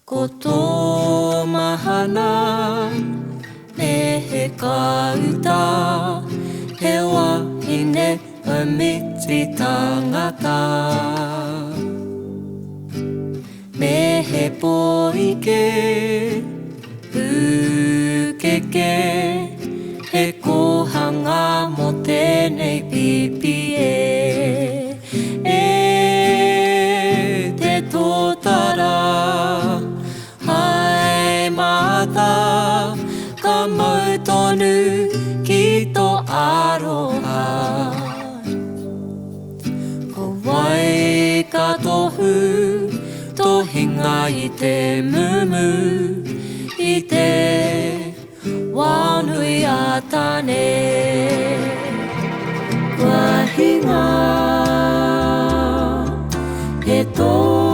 Koto mahana me he kauta he wahine o miti tangata me he poike pukeke he kohanga mo tēnei pipi te tōtara hai mata ka mau tonu ki tō aroha ko wai ka tohu tō hinga i te mumu i te wānui a tāne kua hinga he tō